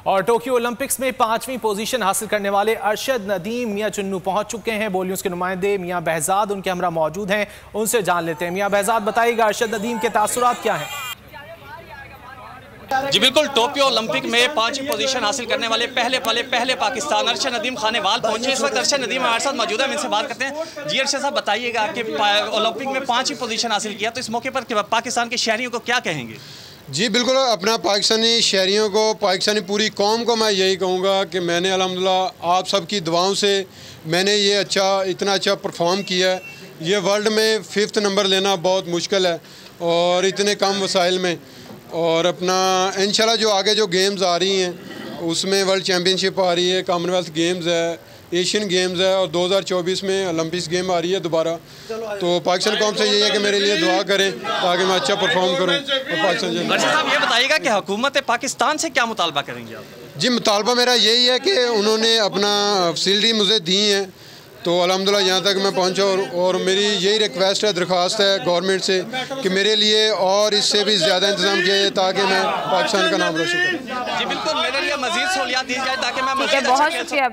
और Tokyo Olympics में 5वीं पोजीशन हासिल करने वाले अरशद नदीम मियां चुन्नू पहुंच चुके हैं। बोलियों के नुमाइंदे मियां बहजाद उनके हमरा मौजूद हैं, उनसे जान लेते हैं। मियां बहजाद, बताइएगा अरशद नदीम के तासुरात क्या हैं? जी बिल्कुल, टोक्यो ओलंपिक में 5वीं पोजीशन हासिल करने वाले पहले पाकिस्तान अरशद नदीम खानेवाल पहुंचे। इस वक्त अरशद नदीम हमारे साथ मौजूद है, हम इनसे बात करते हैं। जी अरशद साहब, बताइएगा कि ओलंपिक में 5वीं पोजीशन हासिल किया, तो इस मौके पर पाकिस्तान के शहरियों को क्या कहेंगे? जी बिल्कुल, अपना पाकिस्तानी शहरियों को, पाकिस्तानी पूरी कौम को मैं यही कहूँगा कि मैंने अल्हम्दुलिल्लाह आप सबकी दुआओं से मैंने ये इतना अच्छा परफॉर्म किया है। ये वर्ल्ड में 5th नंबर लेना बहुत मुश्किल है और इतने कम वसाइल में। और अपना इंशाल्लाह जो आगे जो गेम्स आ रही हैं उसमें वर्ल्ड चैम्पियनशिप आ रही है, कॉमनवेल्थ गेम्स है, एशियन गेम्स है और 2024 में ओलंपिक्स गेम आ रही है दोबारा। तो पाकिस्तान कौम से यही है कि मेरे लिए दुआ करें ताकि मैं अच्छा परफॉर्म करूं। और पाकिस्तान साहब ये बताइएगा कि हुकूमत पाकिस्तान से क्या मुतालबा करेंगे आप? जी मुतालबा मेरा यही है कि उन्होंने अपना फैसिलिटी मुझे दी हैं, तो अल्हम्दुलिल्लाह यहाँ तक मैं पहुँचा। और मेरी यही रिक्वेस्ट है, दरख्वास्त है गवर्नमेंट से कि मेरे लिए और इससे भी ज़्यादा इंतजाम किया जाए ताकि मैं पाकिस्तान का नाम रोशन करूँ। जी बिल्कुल, मेरे लिए मज़ीद सहूलियात दी जाए ताकि मैं बहुत शुक्रिया।